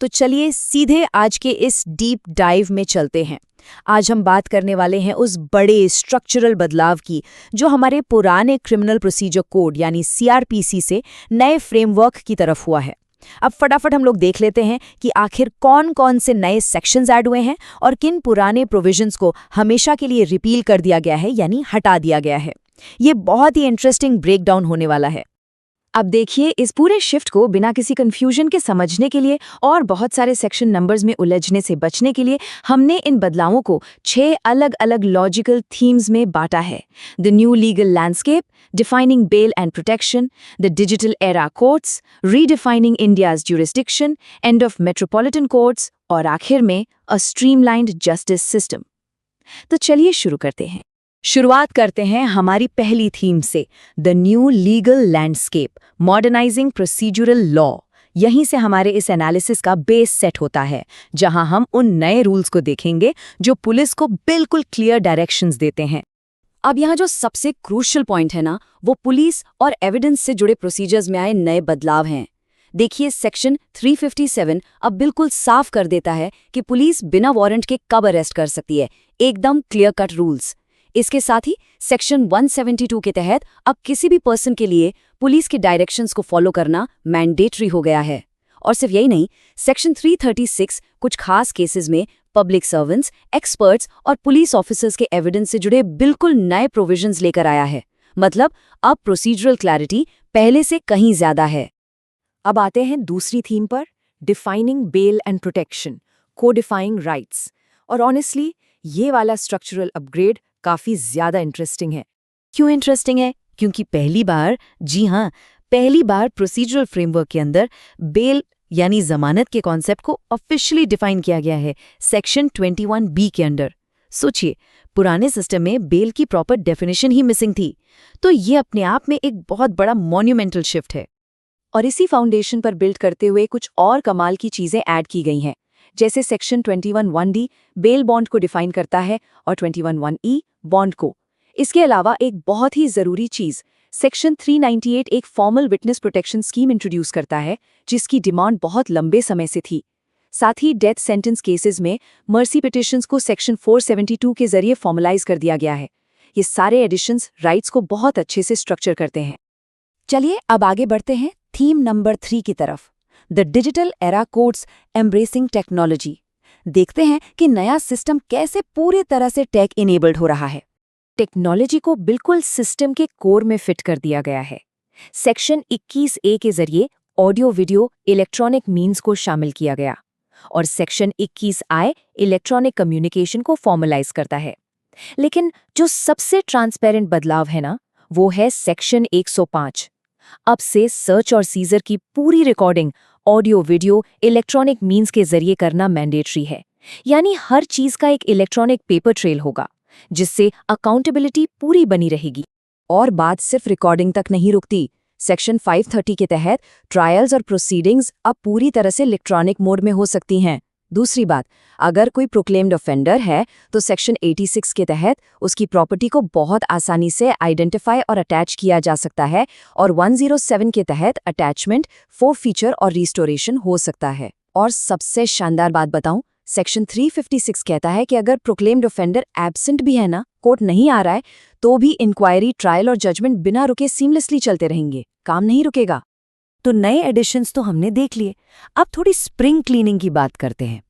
तो चलिए सीधे आज के इस डीप डाइव में चलते हैं। आज हम बात करने वाले हैं उस बड़े स्ट्रक्चरल बदलाव की जो हमारे पुराने क्रिमिनल प्रोसीजर कोड यानी सीआरपीसी से नए फ्रेमवर्क की तरफ हुआ है। अब फटाफट हम लोग देख लेते हैं कि आखिर कौन कौन से नए सेक्शंस ऐड हुए हैं और किन पुराने प्रोविजंस को हमेशा के लिए रिपील कर दिया गया है यानी हटा दिया गया है। ये बहुत ही इंटरेस्टिंग ब्रेकडाउन होने वाला है। अब देखिए, इस पूरे शिफ्ट को बिना किसी कंफ्यूजन के समझने के लिए और बहुत सारे सेक्शन नंबर्स में उलझने से बचने के लिए हमने इन बदलावों को 6 अलग अलग लॉजिकल थीम्स में बांटा है। The new legal landscape, defining bail and protection, the digital era courts, redefining India's jurisdiction, end of metropolitan courts और आखिर में अ स्ट्रीमलाइंड जस्टिस सिस्टम। तो चलिए शुरू करते हैं। शुरुआत करते हैं हमारी पहली थीम से, the new legal landscape, modernising procedural law. यहीं से हमारे इस एनालिसिस का बेस सेट होता है, जहां हम उन नए रूल्स को देखेंगे जो पुलिस को बिल्कुल क्लियर डायरेक्शंस देते हैं। अब यहाँ जो सबसे क्रूशियल पॉइंट है ना, वो पुलिस और एविडेंस से जुड़े प्रोसीजर्स में आए नए बदलाव हैं। देखिए, सेक्शन 357 अब बिल्कुल साफ कर देता है कि पुलिस बिना वारंट के कब अरेस्ट कर सकती है, एकदम क्लियर कट रूल्स। इसके साथ ही सेक्शन 172 के तहत अब किसी भी पर्सन के लिए पुलिस के डायरेक्शंस को फॉलो करना मैंडेटरी हो गया है। और सिर्फ यही नहीं, सेक्शन 336 कुछ खास केसेस में पब्लिक सर्वेंट्स, एक्सपर्ट्स और पुलिस ऑफिसर्स के एविडेंस से जुड़े बिल्कुल नए प्रोविजंस लेकर आया है। मतलब अब प्रोसीजरल क्लैरिटी पहले से कहीं ज्यादा है। अब आते हैं दूसरी थीम पर, defining bail and protection, codifying rights. और ऑनेस्टली ये वाला स्ट्रक्चरल अपग्रेड काफी ज्यादा इंटरेस्टिंग है। क्यों इंटरेस्टिंग है? क्योंकि पहली बार प्रोसीजरल फ्रेमवर्क के अंदर बेल यानी जमानत के कॉन्सेप्ट को ऑफिशियली डिफाइन किया गया है सेक्शन 21B के अंडर। सोचिए, पुराने सिस्टम में बेल की प्रॉपर डेफिनेशन ही मिसिंग थी। तो ये अपने आप में एक बहुत बड़ा मॉन्यूमेंटल शिफ्ट है। और इसी फाउंडेशन पर बिल्ड करते हुए कुछ और कमाल की चीजें ऐड की गई हैं। जैसे सेक्शन 21(1)D बेल बॉन्ड को डिफाइन करता है और 21(1)E बॉन्ड को। इसके अलावा एक बहुत ही जरूरी चीज, सेक्शन 398 एक formal witness protection scheme introduce करता है, जिसकी डिमांड बहुत लंबे समय से थी। साथ ही डेथ सेंटेंस केसेस में मर्सी पिटिशंस को सेक्शन 472 के जरिए फॉर्मलाइज कर दिया गया है। ये सारे एडिशंस राइट्स को बहुत अच्छे से स्ट्रक्चर करते हैं। चलिए अब आगे बढ़ते हैं थीम नंबर 3 की तरफ, the digital era courts embracing technology. देखते हैं कि नया सिस्टम कैसे पूरी तरह से टेक इनेबल्ड हो रहा है। टेक्नोलॉजी को बिल्कुल सिस्टम के कोर में फिट कर दिया गया है। सेक्शन 21A के जरिए ऑडियो वीडियो इलेक्ट्रॉनिक मीन्स को शामिल किया गया और सेक्शन 21I इलेक्ट्रॉनिक कम्युनिकेशन को फॉर्मलाइज करता है। लेकिन जो सबसे ट्रांसपेरेंट बदलाव है ना, वो है सेक्शन 105। अब से सर्च और सीजर की पूरी recording audio video electronic means के जरिए करना मैंडेटरी है। यानी हर चीज का एक इलेक्ट्रॉनिक पेपर ट्रेल होगा, जिससे अकाउंटेबिलिटी पूरी बनी रहेगी। और बात सिर्फ रिकॉर्डिंग तक नहीं रुकती। सेक्शन 530 के तहत ट्रायल्स और प्रोसीडिंग्स अब पूरी तरह से इलेक्ट्रॉनिक मोड में हो सकती हैं। दूसरी बात, अगर कोई प्रोक्लेम्ड ऑफेंडर है तो सेक्शन 86 के तहत उसकी प्रॉपर्टी को बहुत आसानी से आइडेंटिफाई और अटैच किया जा सकता है और 107 के तहत अटैचमेंट, फोरफीचर और रिस्टोरेशन हो सकता है। और सबसे शानदार बात बताऊं, सेक्शन 356 कहता है कि अगर प्रोक्लेम्ड ऑफेंडर एब्सेंट भी है ना, कोर्ट नहीं आ रहा है, तो भी इंक्वायरी, ट्रायल और जजमेंट बिना रुके सीमलेसली चलते रहेंगे, काम नहीं रुकेगा। तो नए एडिशंस तो हमने देख लिए। अब थोड़ी स्प्रिंग क्लीनिंग की बात करते हैं।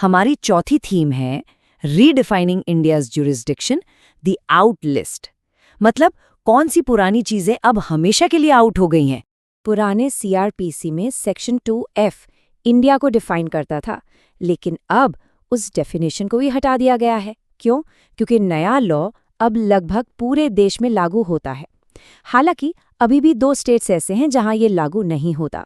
हमारी चौथी थीम है redefining India's jurisdiction, the out list. मतलब कौन सी पुरानी चीजें अब हमेशा के लिए आउट हो गई हैं। पुराने सीआरपीसी में सेक्शन 2F इंडिया को डिफाइन करता था, लेकिन अब उस डेफिनेशन को भी हटा दिया गया है। क्यों? क्योंकि नया लॉ अब लगभग पूरे देश में लागू होता है। हालांकि अभी भी 2 स्टेट्स ऐसे हैं जहां ये लागू नहीं होता।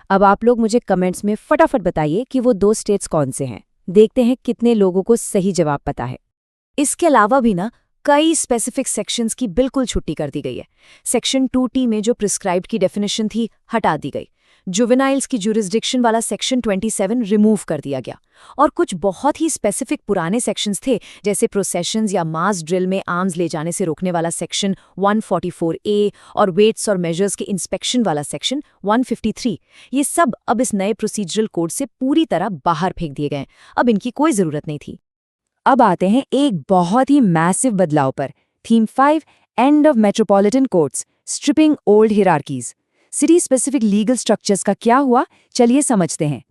अब आप लोग मुझे कमेंट्स में फटाफट बताइए कि वो 2 स्टेट्स कौन से हैं। देखते हैं कितने लोगों को सही जवाब पता है। इसके अलावा भी ना कई स्पेसिफिक सेक्शंस की बिल्कुल छुट्टी कर दी गई है। सेक्शन 2T में जो प्रिस्क्राइब्ड की डेफिनेशन थी, हटा दी गई। जुवेनाइल्स की जुरिस्डिक्शन वाला सेक्शन 27 रिमूव कर दिया गया और कुछ बहुत ही स्पेसिफिक पुराने सेक्शंस थे, जैसे प्रोसेशंस या मास ड्रिल में आर्म्स ले जाने से रोकने वाला सेक्शन 144A और वेट्स और मेजर्स के इंस्पेक्शन वाला सेक्शन 153। ये सब अब इस नए प्रोसीजरल कोड से पूरी तरह बाहर फेंक दिए गए। अब इनकी कोई ज़रूरत नहीं थी। अब आते हैं एक बहुत ही मैसिव बदलाव पर। Theme 5, end of metropolitan courts, stripping old hierarchies. City specific legal structures का क्या हुआ, चलिए समझते हैं।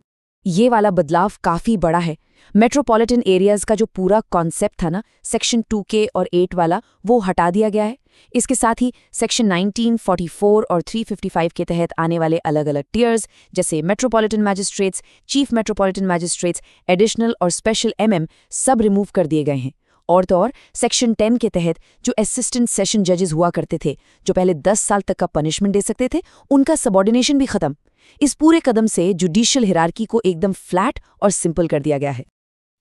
ये वाला बदलाव काफी बड़ा है। मेट्रोपॉलिटन एरियाज का जो पूरा कॉन्सेप्ट था ना, सेक्शन 2K और 8 वाला, वो हटा दिया गया है। इसके साथ ही सेक्शन 19, 44 और 355 के तहत आने वाले अलग अलग टियर्स, जैसे metropolitan magistrates, chief metropolitan magistrates, additional और स्पेशल MM, सब रिमूव कर दिए गए हैं। और तो और सेक्शन 10 के तहत जो असिस्टेंट सेशन जजेस हुआ करते थे, जो पहले 10 साल तक का पनिशमेंट दे सकते थे, उनका सबऑर्डिनेशन भी खत्म। इस पूरे कदम से जुडिशियल हिरार्की को एकदम फ्लैट और सिंपल कर दिया गया है।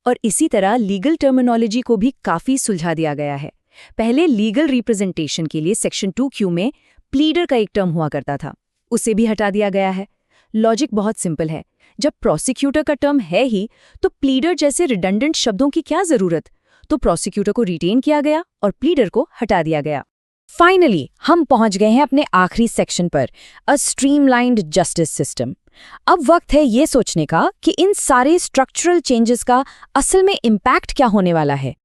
और इसी तरह लीगल टर्मिनोलॉजी को भी काफी सुलझा दिया गया है। पहले लीगल रिप्रेजेंटेशन के लिए सेक्शन 2Q में प्लीडर का एक टर्म हुआ करता था, उसे भी हटा दिया गया है। लॉजिक बहुत सिंपल है, जब प्रोसिक्यूटर का टर्म है ही, तो प्लीडर जैसे रिडंडेंट शब्दों की क्या जरूरत। तो प्रोसिक्यूटर को रिटेन किया गया और प्लीडर को हटा दिया गया। फाइनली हम पहुंच गए हैं अपने आखिरी सेक्शन पर, अ स्ट्रीमलाइंड जस्टिस सिस्टम। अब वक्त है ये सोचने का कि इन सारे स्ट्रक्चरल चेंजेस का असल में इम्पैक्ट क्या होने वाला है।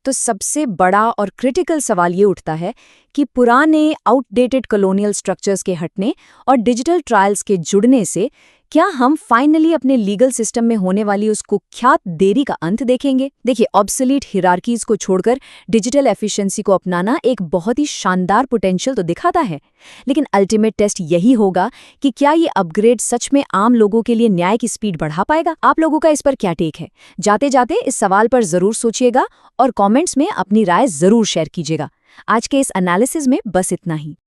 तो सबसे बड़ा और क्रिटिकल सवाल ये उठता है कि पुराने आउटडेटेड कॉलोनियल स्ट्रक्चर्स के हटने और डिजिटल ट्रायल्स के जुड़ने से क्या हम फाइनली अपने लीगल सिस्टम में होने वाली उस कुख्यात देरी का अंत देखेंगे। देखिए, ऑब्सोलीट हिरार्कीज को छोड़कर डिजिटल एफिशिएंसी को अपनाना एक बहुत ही शानदार पोटेंशियल तो दिखाता है, लेकिन अल्टीमेट टेस्ट यही होगा कि क्या ये अपग्रेड सच में आम लोगों के लिए न्याय की स्पीड बढ़ा पाएगा। आप लोगों का इस पर क्या टेक है? जाते जाते इस सवाल पर जरूर सोचिएगा और कॉमेंट्स में अपनी राय जरूर शेयर कीजिएगा। आज के इस एनालिसिस में बस इतना ही।